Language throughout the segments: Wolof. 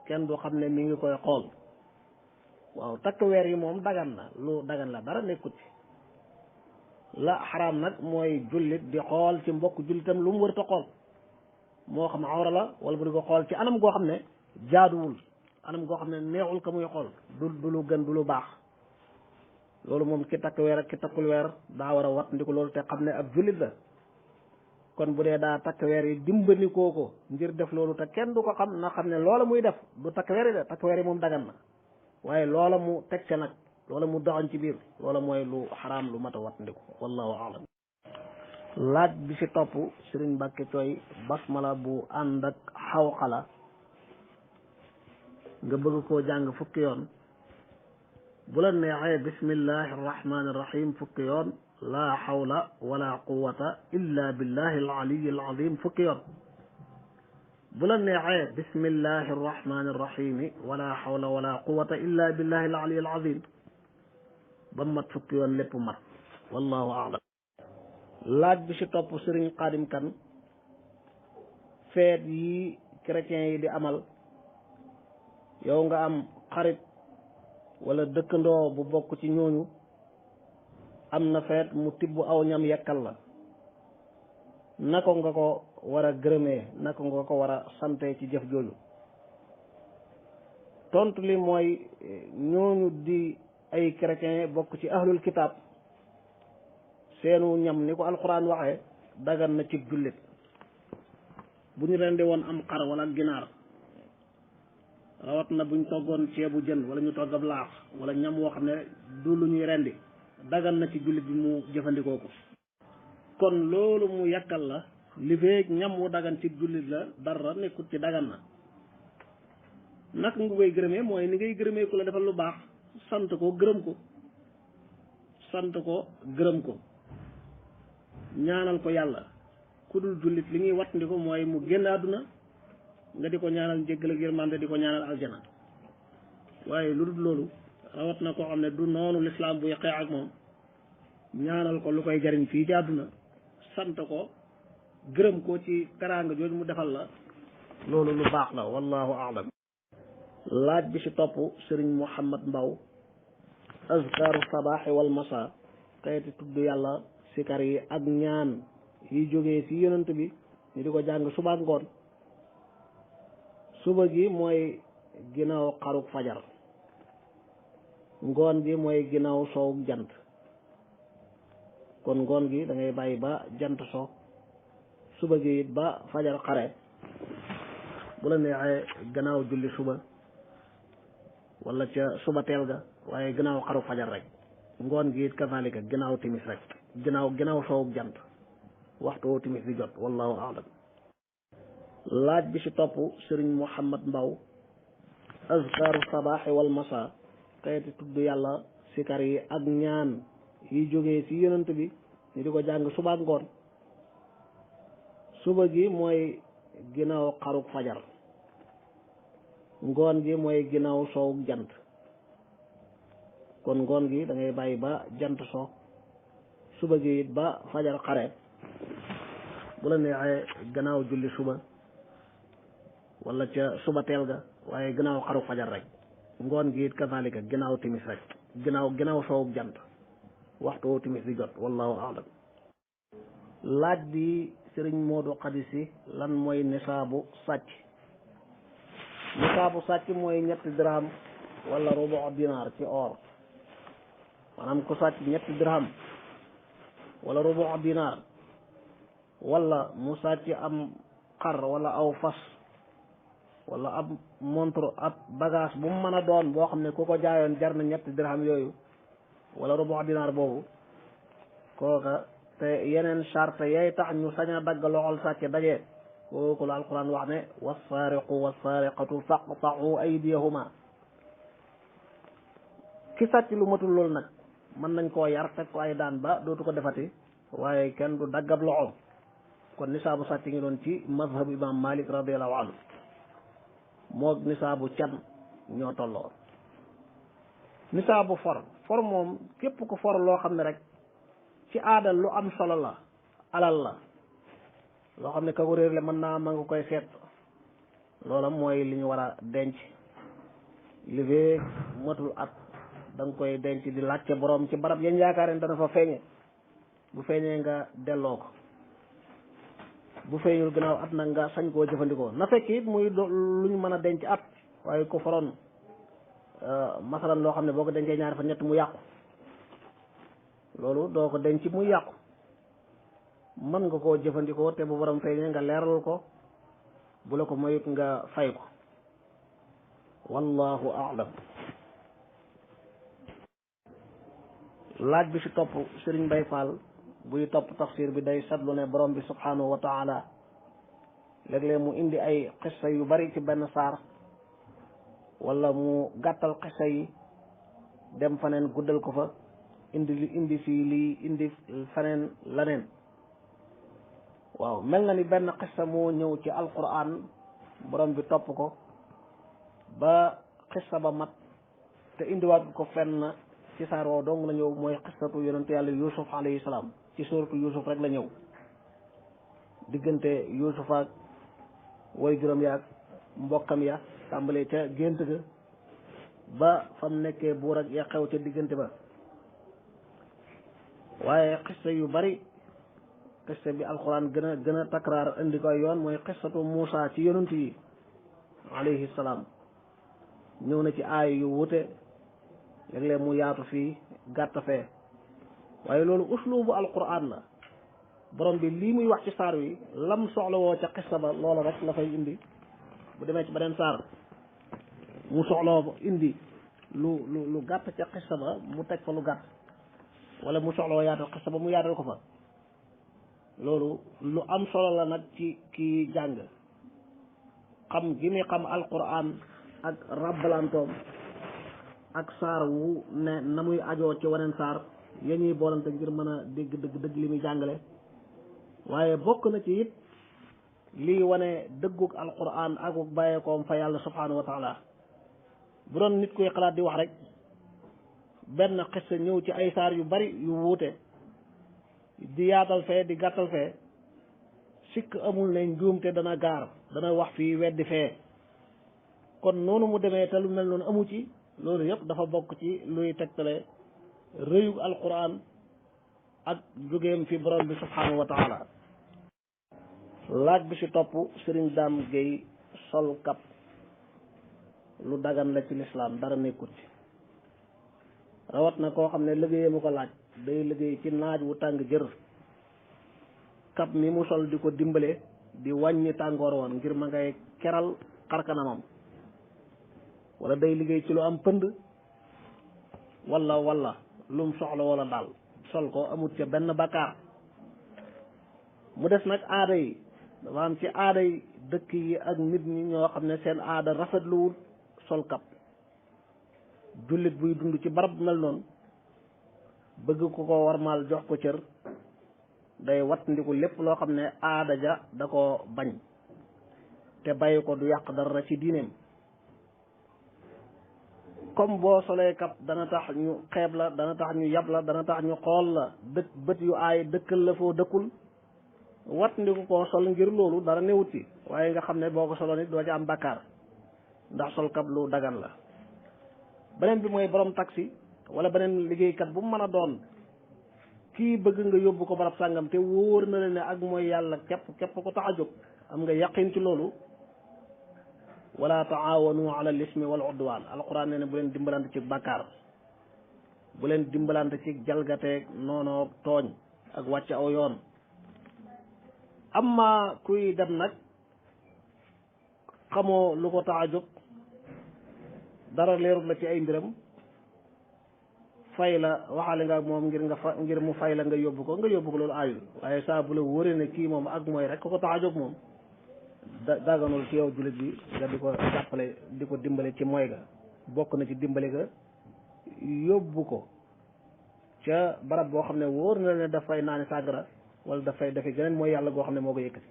kenn du xam ne mi ngi koy xool waaw takk weer yi moom dagan na lu dagan la dara nekkut ci la xaraam nag mooy jullit di xool ci mbokk jullitam lu mu wërta xool moo xam awra la wala bu di ko xool ci anam goo xam ne jaaduwul anam goo xam ne neexul ka muy xool du lu gën du lu baax loolu moom ki takk weer ak ki takkul weer daa war a wat ndi ko loolu te xam ne ab jullit la kon bu dee daa takk weer yi dimbandikoo ko ngir def loolu te kenn du ko xam na xam ne loola muy def du takk weer yi de takk weer yi moom dagan na waaye loola mu teg ca nag loola mu doxañ ci biir loola mooy lu xaraam lu mat a wat ndiku wallahu aalam laaj bi ci topp Sëriñ Mbàkke Coy basmala bu ànd ak xawqala nga bëgg koo jàng fukki yoon bu la neexee bismillahi arrahmani irrahim fukki yoon laa xawla wala quwata illa billahi alaliyi alazim fukki yoon bu la neexee bismillahi arrahmani irrahimi wala xawla wala quwata illa billahi alaliyi alazim ba mat fukki yoon lépp mat wallahu aalam laaj bi ci topp Sëriñ Xaadim Kan feet yi chrétiens yi di amal yow nga am xarit wala dëkkandoo bu bokk ci ñooñu am na feet mu tibb aw ñam yekkal la naka nga ko war a gërëmee naka nga ko war a sante ci jëf jooju tontu li mooy ñooñu di ay chrétien bokk ci ahlul kitab seenu ñam ni ko alquran waxee dagan na ci jullit bu ñu rendi woon am xar wala ginaar rawat na buñ toggoon ceebu jën wala ñu togg ab laax wala ñam woo xam ne du lu ñuy rendi dagan na ci jullit bi mu jëfandikoo ko kon loolu mu yàkkal la li feeg ñam wu dagan ci jullit la dara nekkut ci dagan na naka nga koy gërëmee mooy ni ngay gërëmee ku la defal lu baax sant ko gërëm ko sant ko gërëm ko ñaanal ko yàlla ku dul jullit li ñuy wattandi ko mooy mu génn àdduna nga di ko ñaanal njéggal ak yërmande di ko ñaanal aljana waaye lu dul loolu rawat na koo xam ne du noonu lislaam bu yaqee ak moom ñaanal ko lu koy jariñ fii ci àdduna sant ko gërëm ko ci teraanga jooju mu defal la loolu lu baax la wallahu aalam laaj bi ci topp Sëriñ Muhammad Mbaw azkaaru sabaaxi wal masa xeeti tudd yàlla sikar yi ak ñaan yi jógee ci yonent bi ñu di ko jàng suba ak ngoon suba gi mooy ginnaaw xaruk fajar ngoon gi mooy ginnaaw soowuk jant kon ngoon gi da ngay bàyyi ba jant so suba gi it ba fajar xare bu la neexee gannaaw julli suba wala ca suba teel ga waaye ginnaaw xaruk fajar rek ngoon gi it kazalika ginnaaw timis rek ginnaaw soowuk jant waxtu woo timis di jot wallahu aalam laaj bi ci topp Sëriñ Muhammad Mbaw azkaaru sabaaxi wal masa xeeti tudd yàlla sikar yi ak ñaan yi jógee ci yonent bi ñu di ko jàng suba ak ngoon suba gi mooy ginnaaw xaruk fajar ngoon gi mooy ginnaaw soowuk jant kon ngoon gi da ngay bàyyi ba jant so suba gi it ba fajar xare bu la neexee gannaaw julli suba wala ca suba teel ga waaye gannaaw xaru fajar rek ngoon gi it kazalika ginnaaw timis rek ginnaaw soowub jant waxtu woo timis di jot wallahu aalam laaj bi Sëriñ Moodu Xadisi lan mooy nisaabu sàcc mooy 3 dirham wala rubu dinaar ci or maanaam ku sàcc 3 dirham wala rubu dinaar wala mu sàcc am xar wala aw fas wala ab montre ab bagage bu mu mën a doon boo xam ne ku ko jaayoon jar na 3 dirham yooyu wala rubu dinaar boobu kooka te yeneen charte yay tax ñu sañ a dagg loxol sàcc daje kooku la alquran wax ne wassaariqu wassaariqatu faqta'u aydiyahuma ki sàcc lu matul loolu nag mën nañ koo yar teg ko ay daan ba dootu ko defati waaye kenn du daggab loxoom kon nisaabu sàcc ngi doon ci mazhabu imam Malik radiallahu anhu moog nisaabu can ñoo tolloo nisaabu for moom képp ku for loo xam ne rek ci aada lu am solo la alal la loo xam ne ka ko réer le mën naa ma nga koy seet loola mooy li ñu war a denc li fee matul at da nga koy denc di laajte borom ci barab yañ yaakaar ne dana fa feeñe bu feeñee nga delloo ko bu feeñul gannaaw at nag nga sañ koo jëfandikoo na fekk it muy lu ñu mën a denc at waaye ko foroon masalan loo xam ne boo ko dencee ñaari fa ñett mu yàqu loolu doo ko denc muy yàqu mën nga koo jëfandikoo te bu borom feeñee nga leeral ko bu la ko mayut nga fay ko wallahu a'lam. laaj bi ci topp Serigne Mbaye Fall buy topp tafsir bi day seetlu ne borom bi subhanahu wa taala léeg-léeg mu indi ay xissa yu bari ci benn saar wala mu gàttal xissa yi dem faneen guddal ko fa indi fii lii indi faneen laneen waaw mel na ni benn xissa moo ñëw ci alquran borom bi topp ko ba xissa ba mat te indiwaat ko fenn ci saar woow dong la ñëw mooy xissatu yonente yàlla yusuf alayhi salaam ci suuratu yusuf rek la ñëw diggante yusuf ak way juróom yaag mbokkam ya tàmbalee ca gént ga ba fam nekkee buur ak ya xew ca diggante ba waaye xissa yu bari xissa bi alquran gën a takraar indi ko ay yoon mooy xissatu Muusa ci yonent yi alayhi salaam ñëw na ci aay yu wute léeg-léeg mu yaatu fii gàtt fee waaye loolu uslubu alquran la borom bi lii muy wax ci saar wi lam soxla woo ca xissa ba loola rek la fay indi bu demee ci beneen saar mu soxlawoo indi lu gàtt ca xissa ba mu teg fa lu gàtt wala mu soxlawoo yaatal xissa ba mu yaatal ko fa loolu lu am solo la nag ci kii jàng xam gi muy xam alquran ak rabbalantoom ak saar wu ne na muy ajoo ci waneen saar ya ñuy boolante ngir mën a dégg dëgg li muy jàngale waaye bokk na ci it lii wane dëggug alquran akuk bàyyeekoom fa yàlla subhanahu wa taala bu doon nit kuy xalaat di wax rek benn xissa ñëw ci ay saar yu bari yu wuute di yaatal fee di gàttal fee sikk amul ne njuumte dana gaar dana wax fii weddi fee kon noonu mu demee te lu mel noonu amu ci loolu yëpp dafa bokk ci luy tegtale rëyug alquran ak jógeem fi borom bi subhanahu wa taala laaj bi ci topp Serigne Dame Gueye sol kap lu dagan la ci lislaam dara nekkut ci rawat na koo xam ne liggéeyee mu ko laaj day liggéey ci naaj wu tàng jër kap mi mu sol di ko dimbale di wàññi tàngoor woon ngir ma ngay keral xarkanamam wala day liggéey ci lu am pënd wala lum soxla wala daal sol ko amut ca benn bakkaar mu des nag aada yi dafa am ci aada yi dëkk yi ak nit ñi ñoo xam ne seen aada rafetluwul sol kap jullit buy dund ci barab mel noonu bëgg ku ko warmaal jox ko cër day wattandiku lépp loo xam ne aada ja da ko bañ te bàyyi ko du yàq dara ci diineem comme boo solee kap dana tax ñu xeeb la dana tax ñu yab la dana tax ñu xool la bët yu aay dëkkal la foo dëkkul wattandiku koo sol ngir loolu dara newut ci waaye nga xam ne boo ko soloon it doo ci am bakkaar ndax sol kap lu dagan la beneen bi mooy borom taxi wala beneen liggéeykat bu mu mën a doon kii bëgg nga yóbbu ko barab sàngam te wóor na la ne ak mooy yàlla képp ko tax a jóg am nga yaqin ci loolu wala taawanu ala al ismi wal udwan alquran nee ne bu leen dimbalante ci bàkkaar bu leen dimbalante ci jalgateeg noonoo tooñ ak wàcc aw yoon amma kuy dem nag xamoo lu ko tax a jóg dara leerul la ci ay mbiram fay la waxaale nga ak moom ngir mu fay la nga yóbbu ko loolu aayul waaye saa bu la wóoree ne kii moom ak mooy rek ko tax a jóg moom daganul ci yow jullit bi nga di ko jàppale di ko dimbale ci mooy ga bokk na ci dimbale ga yóbbu ko ca barab boo xam ne wóor na ne dafay naani sàggara wala dafay geneen mooy yàlla goo xam ne moo ko yëkkati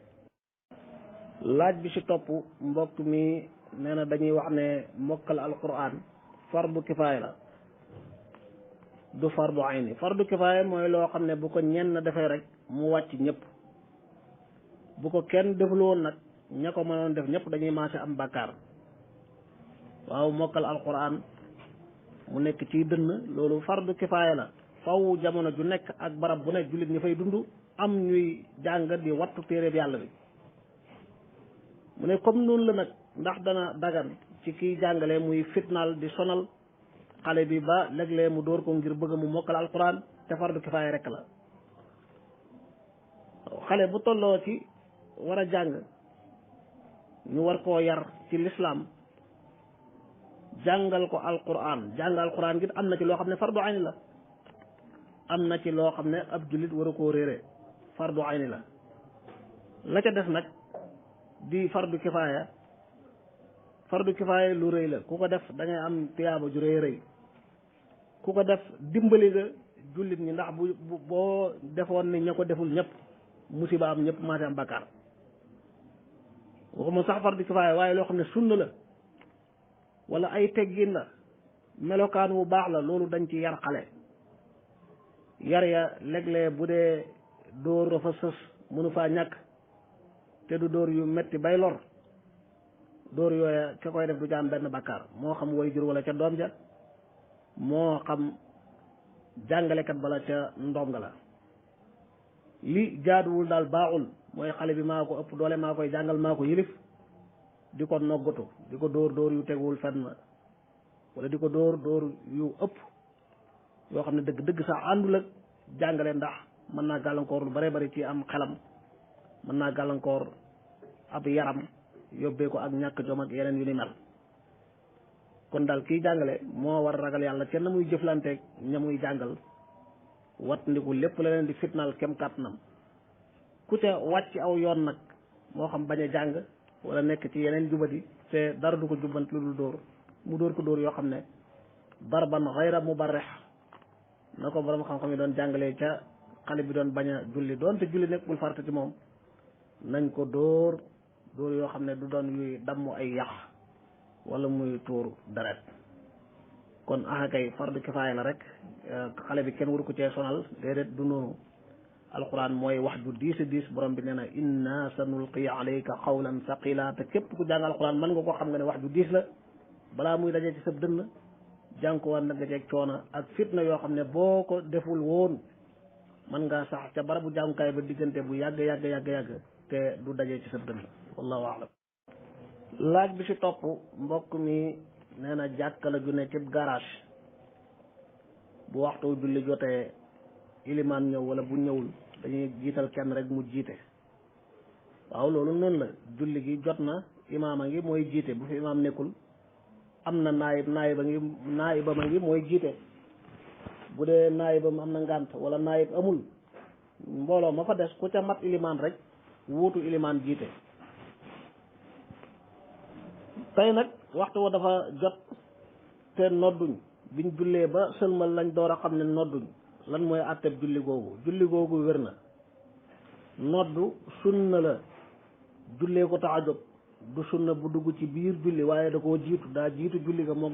laaj bi ci topp mbokk mi nee na dañuy wax ne mokkal alquran fardu kifaaya la du fardu ayni fardu kifaaya mooy loo xam ne bu ko ñenn defee rek mu wàcc ñëpp bu ko kenn deful woon nag ña ko mënoon def ñëpp dañuy maase am bàkkaar waaw mokkal alquran mu nekk ci dënn loolu fardu kifaaya la faw jamono ju nekk ak barab bu nekk jullit ñi fay dund am ñuy jàng di wattu téeréb yàlla bi mu ne comme noonu la nag ndax dana dagan ci kiy jàngale muy fitnaal di sonal xale bi ba léeg-léeg mu dóor ko ngir bëgg mu mokkal alquran te fardu kifaaya rek la xale bu tolloo ci war a jàng ñu war koo yar ci lislaam jàngal ko alquran jàng alquran gi am na ci loo xam ne fardu ayni la am na ci loo xam ne ab jullit waru koo réere fardu ayni la ca des nag di fardu kifaaya lu rëy la ku ko def da ngay am tiyaaba ju rëy rëy ku ko def dimbali nga jullit ñi ndax bu boo defoon ni ña ko deful ñëpp musiba am ñëpp maase am bakkaar waxuma sax fardu kifaaya waaye loo xam ne sunna la wala ay teggin la melokaan wu baax la loolu dañ ci yar xale yar ya léeg-léeg bu dee dóor dafa sës mënu faa ñàkk te du dóor yu metti bay lor dóor yooya ka koy def du ca am benn bakkaar moo xam way jur wala ca doom ja moo xam jàngalekat bala ca ndonga la li jaaduwul daal baaxul mooy xale bi maa ko ëpp doole maa koy jàngal maa ko yilif di ko noggatu di ko dóor yu teguwul fenn wala di ko dóor yu ëpp yoo xam ne dëgg sax àndul ak jàngale ndax mën naa gàllankoor lu bare bari ci am xelam mën naa gàllankoor ab yaram yóbbee ko ak ñàkk jom ak yeneen yu ni mel kon daal kiy jàngale moo war a ragal yàlla kenn muy jëflanteeg ña muy jàngal wat ndiku lépp la leen di fitnaal kem kàttanam ku ca wàcc aw yoon nag moo xam bañ a jàng wala nekk ci yeneen jubati te dara du ko jubbant lu dul dóor mu dóor ko dóor yoo xam ne darban xayra mubarrih na ko borom xam-xam yi doon jàngalee ca xale bi doon bañ a julli doonte julli nekk bul farata ci moom nañ ko dóor yoo xam ne du doon yuy damm ay yàq wala muy tuur deret kon kay fardu kifaaya la rek xale bi kenn waru ko cee sonal déedéet du noonu alquran mooy wax ju diis borom bi nee na inna sanulqi alayka qawlan saqila te képp ku jàng alquran mën nga ko xam nga ne wax ju diis la balaa muy dajee ci sa dënn jànkuwaan nag nga ceeg coono ak fitna yoo xam ne boo ko deful woon mën ngaa sax ca barabu jàngukaay ba diggante bu yàgg te du dajee ci sa dënn wallahu a'lam laaj bi ci topp mbokk mi nee na jàkka la ju ne ci garage bu waxtu julli jotee ilimaan ñëw wala bu ñëwul dañuy jiital kenn rek mu jiite waaw loolu noonu la julli gi jot na imaama ngi mooy jiite bu fi imaam nekkul am na naayiba ma ngi mooy jiite bu dee naayibam am na ngànt wala naayib amul mbooloo ma fa des ku ca mat ilimaan rek wuutu ilimaan jiite tey nag waxtu wa dafa jot te nodduñ biñ jullee ba sëlmal lañ door a xam ne nodduñ lan mooy àtteb julli googu wér na noddu sunna la jullee ko tax a jóg du sunna bu dugg ci biir julli waaye da koo jiitu daa jiitu julli ga moog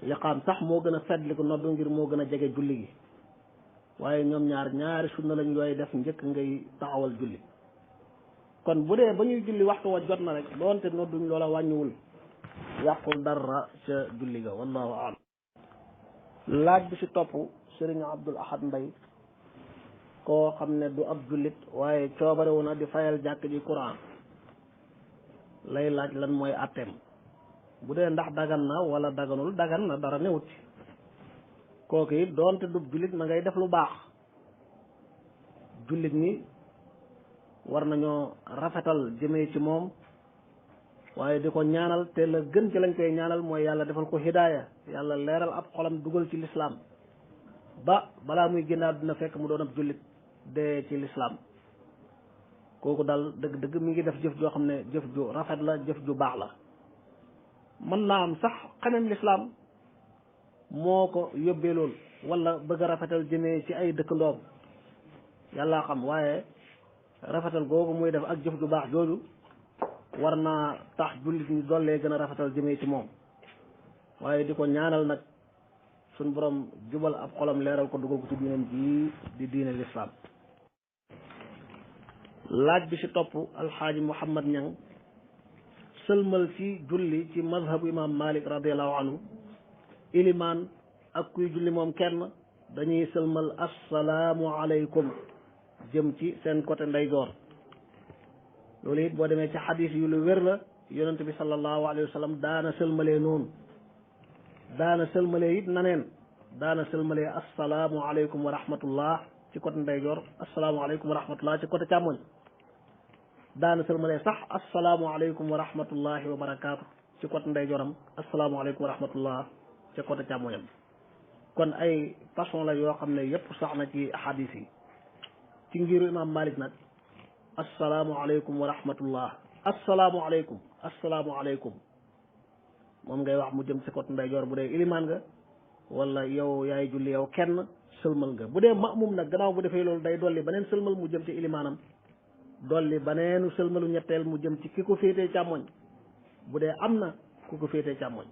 liqaam sax moo gën a fetli ko noddu ngir moo gën a jege julli gi waaye ñoom ñaari sunna lañ yooy def njëkk ngay taxawal julli kon bu dee ba ñuy julli waxtu wa jot na rek doonte nodduñ loola wàññiwul yàqul dara ca julli ga wallahu a'lam laaj bi ci topp Sëriñ Abdul Ahad Mbay koo xam ne du ab jullit waaye coobarewu na di fayal jàkk ji courant lay laaj lan mooy atteem bu dee ndax dagan na wala daganul dagan na dara newut ci kooku it doonte du jullit ma ngay def lu baax jullit ñi war nañoo rafetal jëmee ci moom waaye di ko ñaanal te la gën ci lañ koy ñaanal mooy yàlla defal ko hidaaya yàlla leeral ab xolam dugal ci lislaam ba balaa muy génnaat dina fekk mu doon ab jullit dee ci lislaam kooku daal dëgg-dëgg mi ngi def jëf joo xam ne jëf ju rafet la jëf ju baax la mën naa am sax xamem lislaam moo ko yóbbee loolu wala bëgg a rafetal jëmee ci ay dëkkandoom yàllaa xam waaye rafetal googu muy def ak jëf ju baax jooju war naa tax jullit ñi dollee gën a rafetal jëmee ci moom waaye di ko ñaanal nag suñ borom jubal ab xolam leeral ko dugal ko ci diinam ji di diine lislaam laaj bi ci topp alxaaji Muhammad Ñang sëlmal ci julli ci mazhabu imam Malik radiallahu anhu ilimaan ak kuy julli moom kenn dañuy sëlmal assalaamu aleykum jëm ci seen côté ndeyjoor loolu it boo demee ci xadis yu lu wér la yonent bi sallallahu alayhi wa sallam daana sëlmalee noonu daana sëlmalee it naneen daana sëlmalee assalaamu aleykum wa rahmatullah ci côté ndeyjoor assalaamu aleykum wa rahmatullah ci côté càmmoñ daana sëlmalee sax assalaamu aleykum wa rahmatullahi wa barakaatu ci côté ndeyjooram assalaamu aleykum wa rahmatullah ci côté càmmoñam kon ay façon la yoo xam ne yépp sax na ci xadis yi ci ngiru imam Malik nag assalaamu aleykum wa rahmatullah assalaamu aleykum assalaamu aleykum moom ngay wax mu jëm ci côté ndeyjoor bu dee ilimaan nga wala yow yaay julli yow kenn sëlmal nga bu dee ma'mum nag gannaaw bu defee loolu day dolli beneen sëlmal mu jëm ci ilimaanam dolli baneenu sëlmalu ñetteel mu jëm ci ki ko féetee càmmoñ bu dee am na ku ko féetee càmmoñ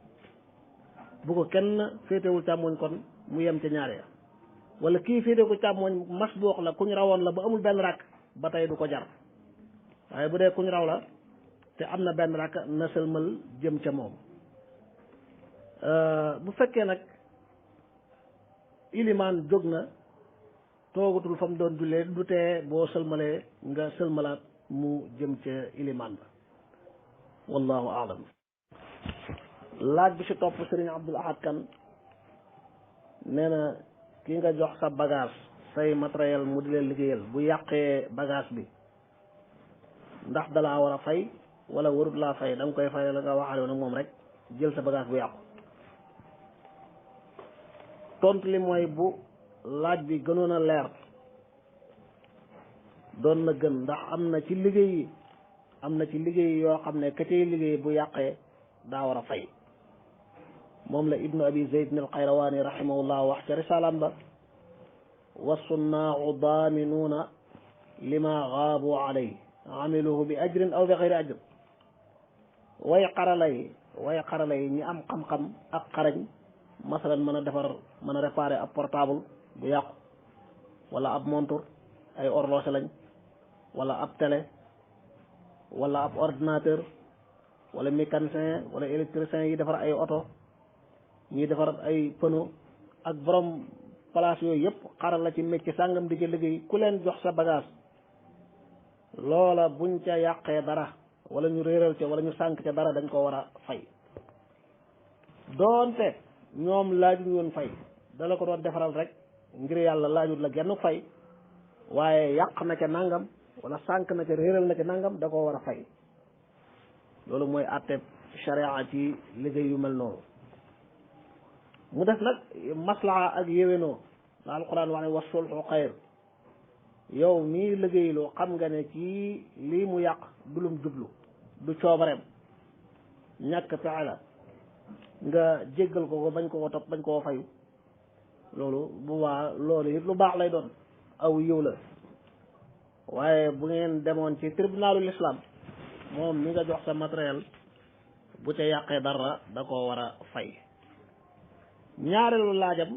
bu ko kenn féetewul càmmoñ kon mu yem ca ñaare wala kii féete ko càmmoñ masbuux la kuñ rawoon la ba amul benn rakk ba tey du ko jar waaye bu dee kuñ raw la te am na benn rakk na sëlmal jëm ca moom bu fekkee nag ilimaan jóg na toogatul fa mu doon jullee du tee boo sëlmalee nga sëlmalaat mu jëm ca ilimaan ba wallahu aalam laaj bi ci topp Sëriñ Abdul Ahad Kan nee na ki nga jox sa bagage say matériel mu di leen liggéeyal bu yàqee bagage bi ndax dalaa war a fay wala warut laa fay da nga koy fay la nga waxaale woon ak moom rek jël sa bagage bu yàqu tontu li mooy bu laaj bi gënoon a leer doon na gën ndax am na ci liggéey yi yoo xam ne ka cay liggéey bu yàqee daa war a fay moom la ibnu abi zayd al qayrawaani rahimahullah wax ca risalaam ba wa sunnaau daaminuuna lima gaabu alay amiluhu bi ajrin aw bi xayri ajr way xarala yi ñi am xam-xam ak xarañ masalan mën a defar mën a réparer ab portable bu yàqu wala ab montre ay horloge lañ wala ab télé wala ab ordinateur wala mécanicien wala électricien yi defar ay oto ñuy defar ay pneu ak borom place yooyu yëpp xaral la ci métier sàngam di ci liggéey ku leen jox sa bagage loola buñ ca yàqee dara wala ñu réeral ca wala ñu sànk ca dara dañ ko war a fay doonte ñoom laajuñ woon fay dala ko doon defaral rek ngir yàlla laajut la genn fay waaye yàq na ca nangam wala sànk na ca réeral na ca nangam da ko war a fay loolu mooy àtte sharia ci liggéey yu mel noonu mu def nag maslaha ak yéwénoo la alquran wax ne wa sulhu xayr yow mii liggéeyloo xam nga ne ci lii mu yàq du lum jublu du coobareem ñàkk pexe la nga jéggal ko bañ koo topp bañ koo fayu loolu bu waa loolu it lu baax lay doon aw yiw la waaye bu ngeen demoon ci tribunalul islam moom mi nga jox sa matériel bu ca yàqee dara da koo war a fay ñaareelu laajam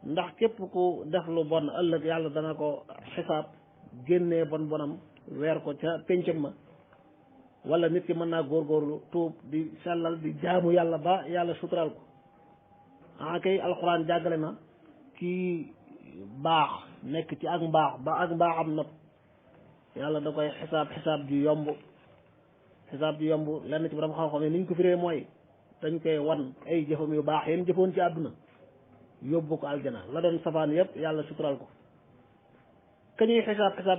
ndax képp ku def lu bon ëllëg yàlla dana ko xisaab génnee bon bonam weer ko ca péncam ma wala nit ki mën naa góorgóorlu tuub di sellal di jaamu yàlla ba yàlla sutural ko kay alxuraan jàggale na kii baax nekk ci ak mbaax ba ak mbaaxam not yàlla da koy xisaab ju yomb lenn ci borom xam-xam ne ni ñu ko firee mooy dañ koy wan ay jëfam yu baax yéen jëfoon ci àdduna yóbbu ko aljana la doon safaan yëpp yàlla sutural ko ka ñuy xisaab